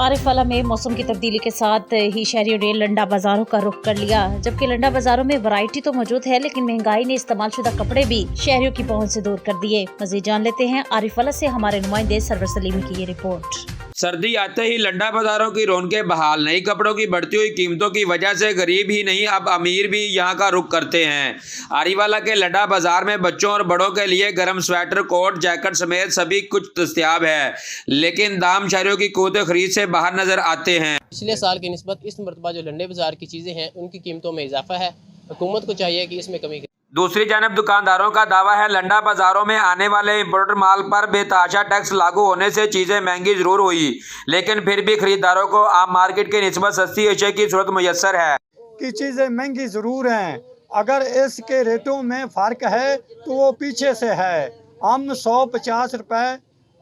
आरिफवाला में मौसम की तब्दीली के साथ ही शहरियों ने लंडा बाजारों का रुख कर लिया। जबकि लंडा बाजारों में वैरायटी तो मौजूद है, लेकिन महंगाई ने इस्तेमाल शुदा कपड़े भी शहरियों की पहुंच से दूर कर दिए। मजीद जान लेते हैं आरिफवाला से हमारे नुमाइंदे सरवर सलीमी की ये रिपोर्ट। सर्दी आते ही लंडा बाजारों की रौनकें बहाल। नई कपड़ों की बढ़ती हुई कीमतों की वजह से गरीब ही नहीं, अब अमीर भी यहां का रुख करते हैं। आरिवाला के लंडा बाजार में बच्चों और बड़ों के लिए गर्म स्वेटर, कोट, जैकेट समेत सभी कुछ दस्तयाब है, लेकिन दाम शहरियों की क़ुव्वत खरीद से बाहर नजर आते हैं। पिछले साल की निस्बत इस मरतबा जो लंडे बाजार की चीज़ें हैं उनकी कीमतों में इजाफा है। हुकूमत को चाहिए कि इसमें कमी करे। दूसरी जानब दुकानदारों का दावा है, लंडा बाजारों में आने वाले इम्पोर्टेड माल पर बेतहाशा टैक्स लागू होने से चीजें महंगी जरूर हुई, लेकिन फिर भी खरीदारों को आम मार्केट की निस्बत सस्ती अशिया की सूरत मुयस्सर है। कि चीज़ें महंगी ज़रूर हैं, अगर इसके रेटों में फ़र्क है तो वो पीछे से है। हम 150 रुपए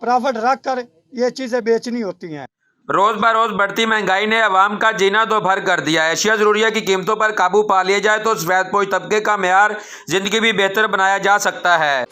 प्रॉफिट रख कर ये चीज़ें बेचनी होती हैं। रोज बरोज बढ़ती महंगाई ने अवाम का जीना तो भर कर दिया है। अशिया जरूरिया की कीमतों पर काबू पा लिया जाए तो सफेदपोश तबके का मेयार जिंदगी भी बेहतर बनाया जा सकता है।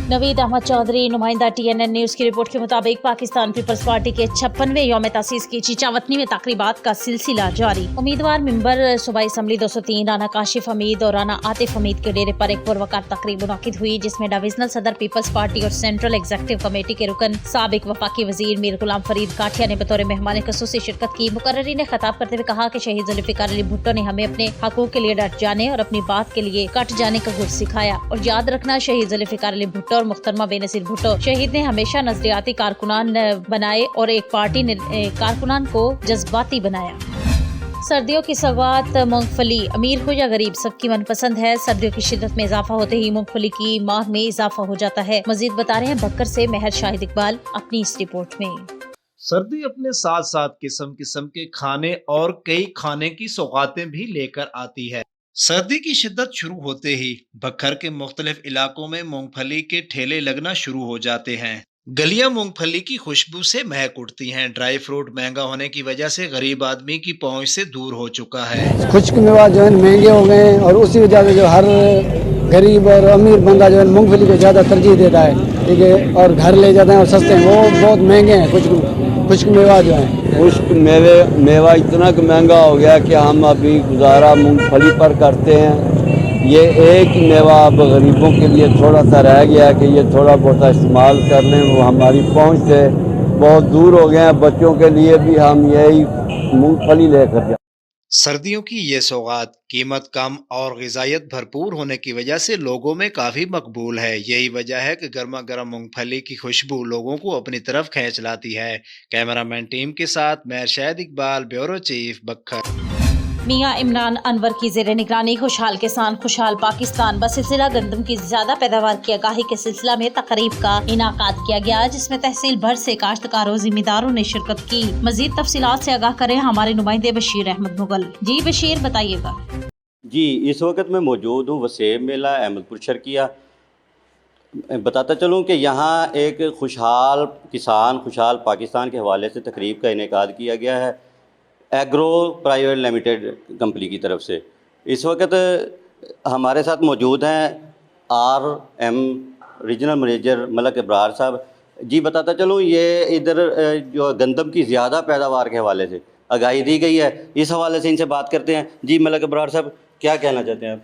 नवीद अहमद चौधरी, नुमाइंदा TNN न्यूज़ की रिपोर्ट के मुताबिक पाकिस्तान पीपल्स पार्टी के 56वें यौम तासीस की चीचावतनी में तकरीबात का सिलसिला जारी। उम्मीदवार मेंबर सूबाई असम्बली 203 राना काशिफ हमीद और राना आतिफ हमीद के डेरे पर एक पुरवकार तकरीब मुनक्किद हुई, जिसमें डिविजनल सदर पीपल्स पार्टी और सेंट्रल एग्जीक्यूटिव कमेटी के रुकन साबिक वफाकी वजीर मीर गुलाम फरीद काठिया ने बतौर मेहमान खसूसी शिरकत की। मुकर्ररी ने खिताब करते हुए कहा कि शहीद जुल्फिकार अली भुट्टो ने हमें अपने हकूक के लिए डट जाने और अपनी बात के लिए कट जाने का गुर सिखाया। और याद रखना, शहीद जुल्फिकार अली भुट्टो और मुख्तरमा बेनजीर भुट्टो शहीद ने हमेशा नजरियाती कारकुनान बनाए और एक पार्टी ने कारकुनान को जज्बाती बनाया। सर्दियों की सौगात मूंगफली, अमीर हो या गरीब सबकी मनपसंद है। सर्दियों की शिद्दत में इजाफा होते ही मूंगफली की मांग में इजाफा हो जाता है। मजीद बता रहे हैं बक्कर से महर शाहिद इकबाल अपनी इस रिपोर्ट में। सर्दी अपने साथ साथ किस्म किस्म के खाने और कई खाने की सौगातें भी लेकर आती है। सर्दी की शिद्दत शुरू होते ही बक्कर के मुख्तलिफ इलाकों में मूंगफली के ठेले लगना शुरू हो जाते हैं। गलियां मूंगफली की खुशबू से महक उठती हैं। ड्राई फ्रूट महंगा होने की वजह से गरीब आदमी की पहुंच से दूर हो चुका है। खुश्क मेवा जो है महंगे हो गए हैं और उसी वजह से जो हर गरीब और अमीर बंदा जो है मूंगफली को ज़्यादा तरजीह देता है, ठीक है, और घर ले जाते हैं और सस्ते हैं। वो बहुत महंगे हैं खुश्क मेवा जो है। खुश्क मेवा इतना महंगा हो गया कि हम अभी गुजारा मूंगफली पर करते हैं। ये एक मेवा अब गरीबों के लिए थोड़ा सा रह गया कि ये थोड़ा बहुत इस्तेमाल कर लें, वो हमारी पहुंच से बहुत दूर हो गए हैं। बच्चों के लिए भी हम यही मूंगफली लेकर जाए। सर्दियों की ये सौगात कीमत कम और ग़िज़ाइयत भरपूर होने की वजह से लोगों में काफ़ी मकबूल है। यही वजह है कि गर्मा गर्म मूंगफली की खुशबू लोगों को अपनी तरफ खींच लाती है। कैमरामैन टीम के साथ मैं शाहिद इकबाल, ब्यूरो चीफ, बक्कर। मियां इमरान अनवर की ज़ेरे निगरानी खुशहाल किसान खुशहाल पाकिस्तान बसिलसिला गंदम की ज्यादा पैदावार की आगाही के सिलसिला में तकरीब का इनाकाद किया गया, जिसमें तहसील भर से काश्तकारों जिम्मेदारों ने शिरकत की। मजीद तफसीलात से आगाह करें हमारे नुमाइंदे बशीर अहमद मुगल। जी बशीर, बताइएगा। जी, इस वक्त मैं मौजूद हूँ वसेब मेला अहमदपुर शर्किया। बताता चलूँ कि यहाँ एक खुशहाल किसान खुशहाल पाकिस्तान के हवाले से तकरीब का इनेकाद किया गया है एग्रो प्राइवेट लिमिटेड कंपनी की तरफ से। इस वक्त हमारे साथ मौजूद हैं RM regional manager Malik Ibrar साहब। जी, बताता चलूँ ये इधर जो गंदम की ज़्यादा पैदावार के हवाले से आगाही दी गई है, इस हवाले से इनसे बात करते हैं। जी मलक इब्रार साहब, क्या कहना चाहते हैं आप?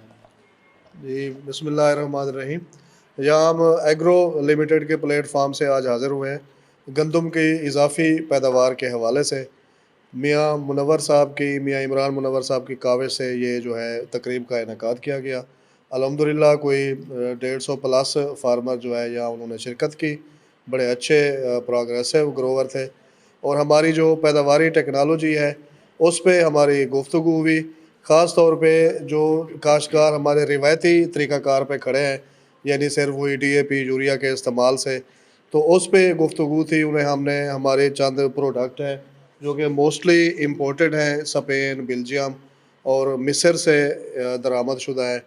जी बिस्मिल्लाहिर्रहमानिर्रहीम। यहाँ हम एग्रो लिमिटेड के प्लेटफार्म से आज हाज़िर हुए हैं गंदम की इजाफी पैदावार के हवाले से। मियाँ इमरान मुनव्वर साहब की काविश से ये जो है तकरीब का इनेकाद किया गया। अल्हम्दुलिल्लाह कोई 150 प्लस फार्मर जो है यहाँ उन्होंने शिरकत की। बड़े अच्छे प्रोग्रेसिव ग्रोवर थे और हमारी जो पैदावारी टेक्नोलॉजी है उस पर हमारी गुफ्तगू हुई। ख़ास तौर पे जो काश्तकार हमारे रिवायती तरीक़ाकार पे खड़े हैं, यानी सिर्फ वही DAP यूरिया के इस्तेमाल से, तो उस पर गुफ्तगू थी। उन्हें हमने हमारे चंद प्रोडक्ट हैं जो कि मोस्टली इम्पोर्टेड हैं, स्पेन, बेल्जियम और मिस्र से दरामद शुदा है,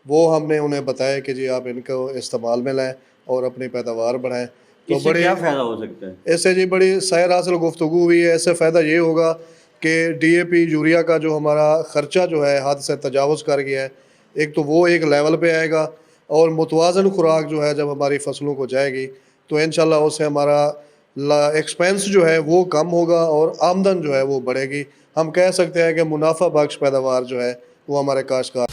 वो हमने उन्हें बताया कि जी आप इनको इस्तेमाल में लाएँ और अपनी पैदावार बढ़ाएँ। तो इससे क्या फ़ायदा हो सकता है? इससे जी बड़ी सैर हासिल गुफ्तगू हुई है। इससे फ़ायदा ये होगा कि DAP यूरिया का जो हमारा ख़र्चा जो है हद से तजावुज़ कर गया है, एक तो वो एक लेवल पे आएगा और मुतवाज़न खुराक जो है जब हमारी फसलों को जाएगी तो इंशाल्लाह उससे हमारा एक्सपेंस जो है वो कम होगा और आमदन जो है वो बढ़ेगी। हम कह सकते हैं कि मुनाफा बख्श पैदावार जो है वो हमारे काश्तकार।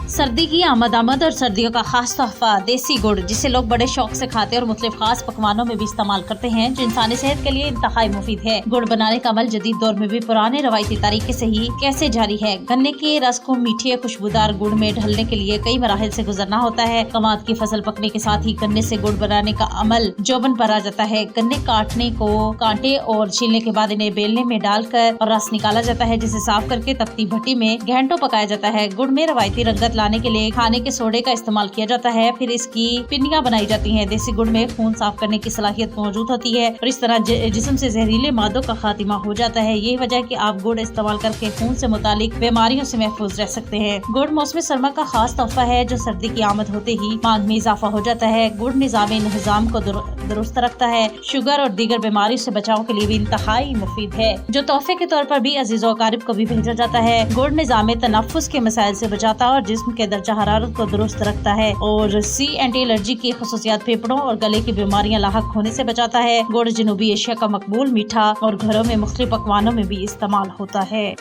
सर्दी की आमद और सर्दियों का खास तोहफा देसी गुड़, जिसे लोग बड़े शौक से खाते हैं और मुख्तलिफ खास पकवानों में भी इस्तेमाल करते हैं, जो इंसानी सेहत के लिए इंतहाई मुफीद है। गुड़ बनाने का अमल जदीद दौर में भी पुराने रवायती तरीके से ही कैसे जारी है। गन्ने के रस को मीठे खुशबूदार गुड़ में ढलने के लिए कई मराहिल से गुजरना होता है। कमाद की फसल पकने के साथ ही गन्ने से गुड़ बनाने का अमल जोबन पर आ जाता है। गन्ने काटने को कांटे और छीलने के बाद इन्हें बेलने में डालकर और रस निकाला जाता है, जिसे साफ करके तपती भट्टी में घंटों पकाया जाता है। गुड़ में रवायती रंगत लाने के लिए खाने के सोडे का इस्तेमाल किया जाता है, फिर इसकी पिन्नियां बनाई जाती हैं। देसी गुड़ में खून साफ करने की सलाहियत मौजूद होती है और इस तरह जिस्म से जहरीले मादों का खात्मा हो जाता है। यही वजह है कि आप गुड़ इस्तेमाल करके खून से मुतालिक बीमारियों से महफूज रह सकते हैं। गुड़ मौसम सरमा का खास तोहफा है, जो सर्दी की आमद होते ही मांग में इजाफा हो जाता है। गुड़ निजाम को दुरुस्त रखता है, शुगर और दीगर बीमारियों से बचाव के लिए भी इंतहाई मुफीद है, जो तोहफे के तौर पर भी अजीजों अकारिब को भी भेजा जाता है। गुड़ निजाम तनफ्फुस के मसाइल से बचाता है और जिस्म के दर्जा हरारत को दुरुस्त रखता है और सी एंटी एलर्जी की खसूसियात फेफड़ों और गले की बीमारियां लाहक होने से बचाता है। गुड़ जनूबी एशिया का मकबूल मीठा और घरों में मुख्तलिफ पकवानों में भी इस्तेमाल होता है।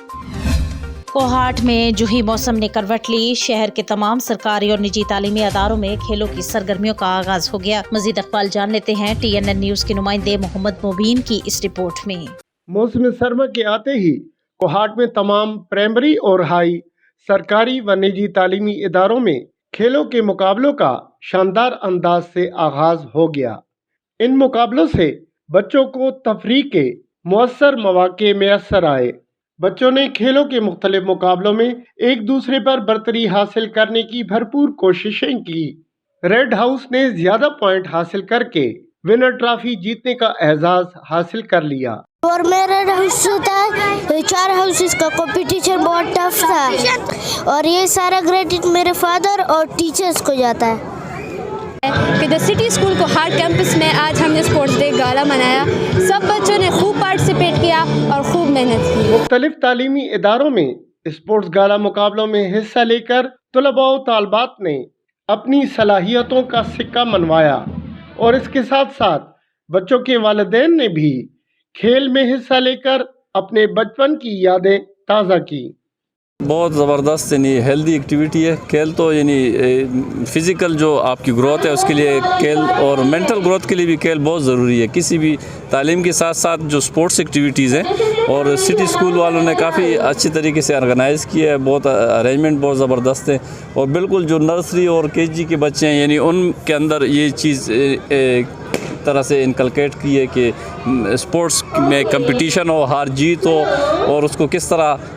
कोहाट में जूही मौसम ने करवट ली। शहर के तमाम सरकारी और निजी तालीमी अदारों में खेलों की सरगर्मियों का आगाज हो गया। मजीद अखबार जान लेते हैं TNN न्यूज के नुमाइंदे मोहम्मद मुबीन की इस रिपोर्ट में। मौसम सरमा के आते ही कोहाट में तमाम प्राइमरी और हाई सरकारी व निजी तालीमी इदारों में खेलों के मुकाबलों का शानदार अंदाज से आगाज हो गया। इन मुकाबलों से बच्चों को तफरीह के मुअस्सर मौके मैसर आए। बच्चों ने खेलों के मुख्तलिफ मुकाबलों में एक दूसरे पर बरतरी हासिल करने की भरपूर कोशिशें की। रेड हाउस ने ज्यादा पॉइंट हासिल करके विनर ट्रॉफी जीतने का एजाज हासिल कर लिया। और मेरा हाउस था 4 हाउसेस का कंपटीशन बहुत टफ था और ये सारा क्रेडिट मेरे फादर और टीचर्स को जाता है। कि the city school Kohat campus में आज हमने स्पोर्ट्स डे गाला मनाया। सब बच्चों ने खूब पार्टिसिपेट किया और खूब मेहनत की। मुख्तलिफ तालीमी इदारों में स्पोर्ट्स गाला मुकाबलों में हिस्सा लेकर तलबा व तालबात ने अपनी सलाहियतों का सिक्का मनवाया और इसके साथ साथ बच्चों के वालिदैन ने भी खेल में हिस्सा लेकर अपने बचपन की यादें ताज़ा की। बहुत ज़बरदस्त यानी हेल्दी एक्टिविटी है खेल, तो यानी फ़िज़िकल जो आपकी ग्रोथ है उसके लिए खेल और मेंटल ग्रोथ के लिए भी खेल बहुत ज़रूरी है। किसी भी तालीम के साथ साथ जो स्पोर्ट्स एक्टिविटीज़ हैं और सिटी स्कूल वालों ने काफ़ी अच्छी तरीके से ऑर्गेनाइज़ किया है। बहुत अरेंजमेंट बहुत ज़बरदस्त है और बिल्कुल जो नर्सरी और KG के बच्चे हैं यानी उनके अंदर ये चीज़ तरह से इनकलकेट की है कि स्पोर्ट्स में कंपटीशन हो, हार जीत हो और उसको किस तरह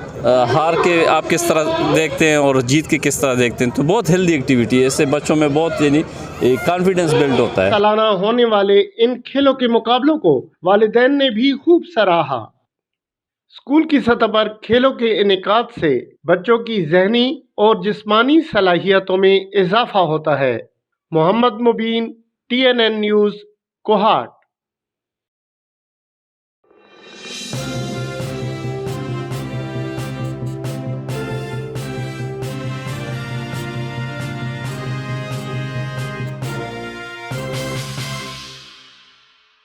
हार के आप किस तरह देखते हैं और जीत के किस तरह देखते हैं। तो बहुत हेल्दी एक्टिविटी है, इससे बच्चों में बहुत यानी कॉन्फिडेंस बिल्ड होता है। सालाना होने वाले इन खेलों के मुकाबलों को वालिदैन ने भी खूब सराहा। स्कूल की सतह पर खेलों के इनेकाद से बच्चों की जहनी और जिस्मानी सलाहियतों में इजाफा होता है। मोहम्मद मुबीन, TNN न्यूज़, कोहाट।